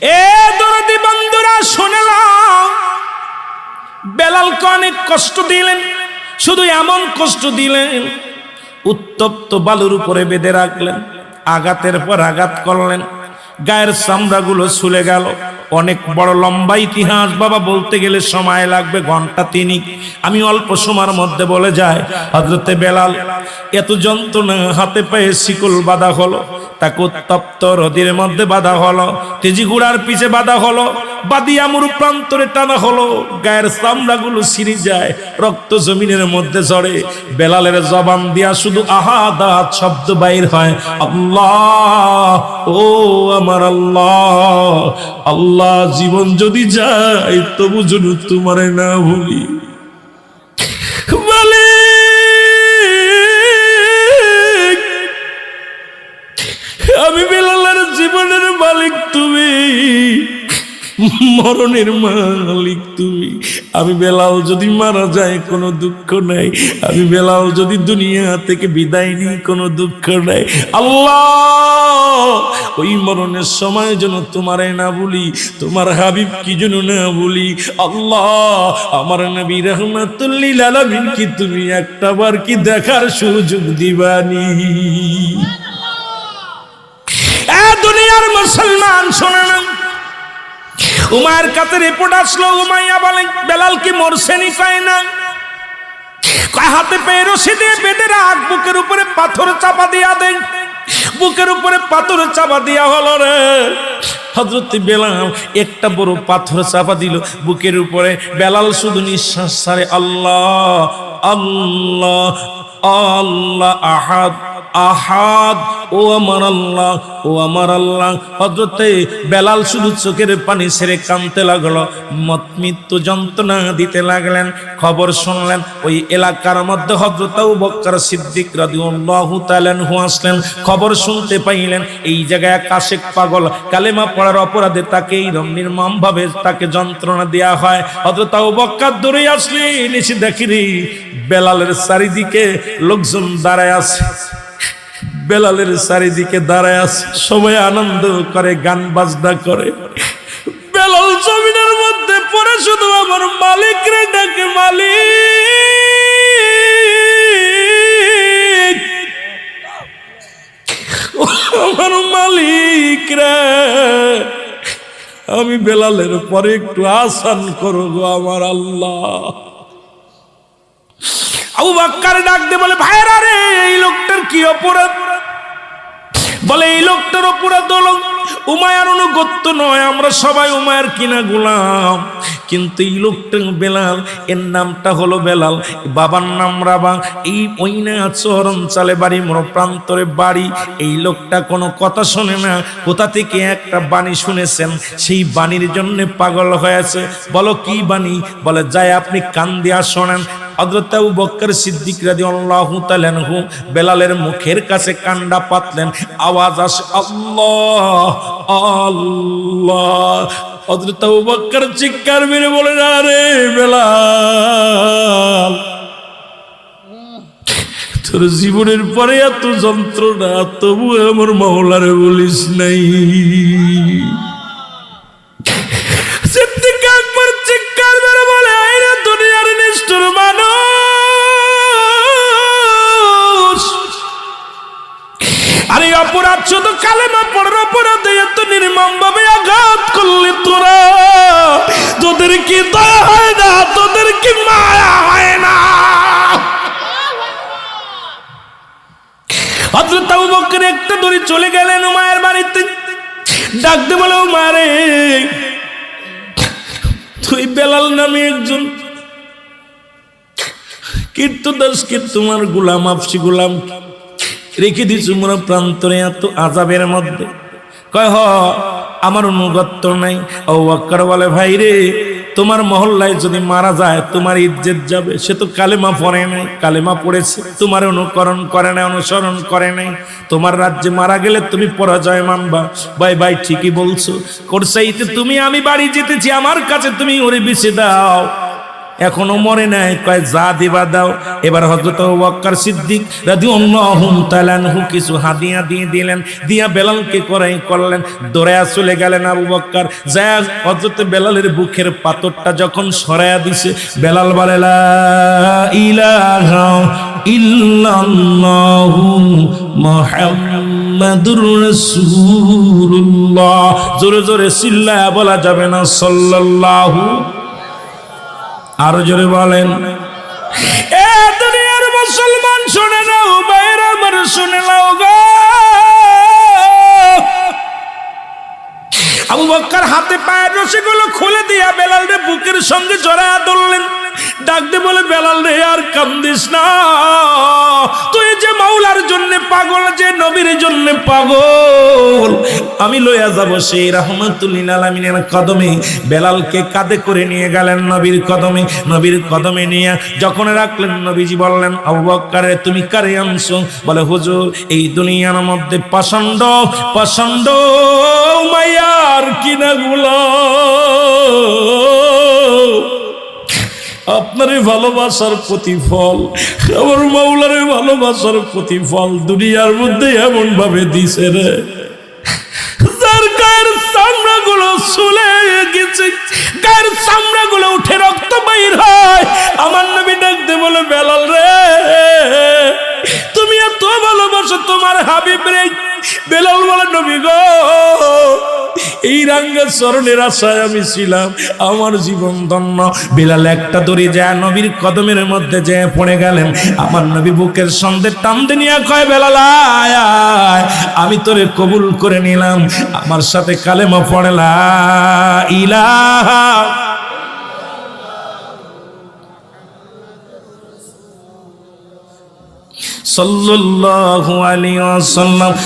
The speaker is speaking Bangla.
এ দরদি বন্ধুরা শুনলাম, বেলালকে অনেক কষ্ট দিলেন, শুধু এমন কষ্ট দিলেন উত্তপ্ত বালুর উপরে বেঁধে রাখলেন, আঘাতের পর আঘাত করলেন, গায়ের চামড়াগুলো ছুলে গেল। অনেক বড় লম্বা ইতিহাস বাবা, বলতে গেলে সময় লাগবে ঘন্টা তিনিক, আমি অল্প সময়ের মধ্যে বলে যাই। হযরতে বেলাল এত যন্ত্রণা, হাতে পায়ে শিকল বাঁধা হলো, তাকে উত্তপ্ত রোদের মধ্যে বাঁধা হলো, তেজি ঘোড়ার পিছে বাঁধা হলো, বাদিয়া মরু প্রান্তরে টানা হলো, গায়ের চামড়াগুলো ছিঁড়ে যায়, রক্ত জমিনের মধ্যে ঝরে। বেলালের জবান দিয়া শুধু আহাদ আহাদ শব্দ বাইর হয়, আল্লাহ, ও আমার আল্লাহ, আল্লাহ, জীবন যদি যায় তবু যেন তোমারে না ভুলি। আমি বেলালের জীবনের মালিক তুমি, মরণের মালিক তুমি। আমি বেলাল যদি মারা যায় কোনো দুঃখ নাই, আমি বেলাল যদি দুনিয়া থেকে বিদায় নিই কোনো দুঃখ নাই। আল্লাহ, ওই মরণের সময় যেন তোমারে না ভুলি, তোমার হাবিব কি যেন না ভুলি। আল্লাহ, আমার নবী রাহমাতুল লিল আলামিন কি তুমি একটাবার কি দেখার সুযোগ দিবানি? দুনিয়ার মুসলমান শোনে না, উমায়ের কাছে রিপোর্ট আসলো, উমাইয়া বলে বেলাল কি মরছেনি? কয় না। কয় হাতে পেয়ে রশি দিয়ে বেঁধে রাখ, বুকের উপরে পাথর চাপা দিয়া দেন। বুকের উপরে পাথর চাপা দিয়া হলো রে। হযরত বেলাল একটা বড় পাথর চাপা দিল বুকের উপরে। বেলাল শুধু নিঃশ্বাস ছাড়ে, আল্লাহ আল্লাহ আল্লাহ, আহাদ আহাদ, ও আমার আল্লাহ, ও আমার আল্লাহ। হযরতে বেলাল শুধু চোখের পানি ছেড়ে কাঁদতে লাগলো, মৃত্যু যন্ত্রণা দিতে লাগলেন। খবর শুনলেন ওই এলাকার মধ্যে হযরত আবু বকর সিদ্দিক রাদিয়াল্লাহু তাআলা আনহু আসলেন। খবর শুনতে পাইলেন এই জায়গায় কাশেক পাগল কালেমা পড়ার অপরাধে তাকে এইরকম নির্মম ভাবে তাকে যন্ত্রণা দেয়া হয়। হযরত আবু বকর দৌড়ে আসলেন, এসে দেখেনি বেলালের চারিদিকে লোকজন দাঁড়ায় আছে, বেলালের চারিদিকে দাঁড়ায় আছে, সবাই আনন্দ করে, গান বাজনা করে। বেলাল জমিনের মধ্যে পড়ে শুধু আমার মালিক রে ডাকে, মালিক, আমার মালিক রে, আমি বেলালের পরে একটু আসান করো গো আমার আল্লাহ। আবু বকর ডাক দিয়ে বলে, ভাইরা রে, এই লোকটার কি অপরাধ? বলে এই লোকটার অপরাধ হলো উমায়ার অনুগত্য নয়, আমরা সবাই উমায়ার কিনা গোলাম, কিন্তু এই লোকটা বেলাল, এর নামটা হলো বেলাল, বাবার নাম রাবা, এই ওইনা চরণ চালে বাড়ি, মোর প্রান্তরে বাড়ি। এই লোকটা কোনো কথা শোনে না, কোথা থেকে একটা বাণী শুনেছেন, সেই বাণীর জন্য পাগল হয়েছে। বলো কি বাণী? বলে যাই আপনি কান দিয়া শোনেন। হযরত আবু বকর সিদ্দিক রাদিয়াল্লাহু তাআলা আনহু বেলালের মুখের কাছে কান্ডা পাতলেন, আওয়াজ আসে আল্লাহ আল্লাহ। হযরত আবু বকর চিৎকার মেরে বলেন, আরে বেলাল, তোর জীবনের পরে এত যন্ত্রণা, তবু আমার মাওলারে বলিস নাই। সিদ্দিক আকবর চিৎকার মেরে বলে, আইরে দুনিয়ার নিষ্ঠুর মানুষ, আরে অপরাধ শুধু কালেমা পড়ার অপরাধে এত নির্মম ভাবে আঘাত করলে তোরা, তোদের কি দয়া হয় না? তোদের কি মায়া হয় না? হযরত আবু বকর একটা দড়ি চলে গেলেন উমায়ের বাড়িতে, ডাকতে বলে, উমারে, তুই বেলাল নামে একজন কীর্তদাসকে তোমার গোলাম, আফসি গোলাম রেখে দিয়েছ মোরা প্রান্তরে এত আযাবের মধ্যে। কয় হ, আমার অনুগত্য নাই। আবু বকর বলে, ভাই রে, তোমার মহল্লায় যদি মারা যায় তোমার ইজ্জত যাবে। সে তো কালেমা পড়ে নাই, কালেমা পড়েছে, তোমার অনুকরণ করে নাই, অনুসরণ করে নাই। তোমার রাজ্যে মারা গেলে তুমি পরাজয় মানবা। ভাই ভাই ঠিকই বলছো, করছাইতে তুমি আমি বাড়ি যেতেছি, আমার কাছে তুমি ওরে বেঁচে দাও। এখনো মরে নাই। কয় যা দিবা দাও। এবার হযরত আবু বকর সিদ্দিক রাদিয়াল্লাহু তাআলা আনহু কিছু হাদিয়া দিয়ে দিলেন, দিয়া বেলালকে করাই করলেন। দৌড়ায়া চলে গেলেন আবু বকর, যায় হযরত বেলালের বুকের পাথরটা যখন সরায়া দিছে, বেলাল বলে লা ইলাহা ইল্লাল্লাহু মুহাম্মাদুর রাসূলুল্লাহ। জোরে জোরে চিল্লায়া বলা যাবে না সাল্লাল্লাহু? আরো জোরে বলেন। এ দুনিয়ার মুসলমান শুনে নাও, বাইরে আমার শুনে নাও গো। আবু বকর হাতে পায়ের রশিগুলো খুলে দিয়া বেলালের বুকের সঙ্গে জড়ায়া ধরলেন। ডাক দিয়ে বলে, বেলাল রে আর কান্দিস না, তুই যে মাওলার জন্য পাগল, যে নবীর জন্য পাগল, আমি লইয়া যাব সেই রাহমাতুল লিল আলামিনের কদমে। বেলালকে কাঁধে করে নিয়ে গেলেন নবীর কদমে। নবীর কদমে নিয়ে যখন রাখলেন, নবীজি বললেন, আবু বকর তুমি কারে আনছো? বলে, হুজুর এই দুনিয়ার মধ্যে পাষণ্ড পাষণ্ড মায়ার কিনাগুলো আপনারই ভালোবাসার প্রতিফল, আমার মাওলারে ভালোবাসার প্রতিফল দুনিয়ার মধ্যে এমন ভাবে দিছে রে, যার গায়ের চামড়া গুলো চলে গেছে, গায়ের চামড়া গুলো উঠে রক্ত বাইর হয়। আমার নবী ডাকতে বলে, বেলাল রে তুমি এত ভালোবাসো তোমার হাবিব রে। বেলাল বলে, নবী গো এই রাঙ্গা চরণের আশায় আমি ছিলাম, আমার জীবন ধন্য। বেলাল একটা দড়ি যায় নবীর কদমের মধ্যে যে পড়ে গেলেন। আমার নবী বুকের সন্ধ্যে টানতে নিয়ে কয়, বেলাল আয় আয়, আমি তোরে কবুল করে নিলাম, আমার সাথে কালেমা পড়ে লা ইলাহা সাল্লাল্লাহু আলাইহি ওয়াসাল্লাম।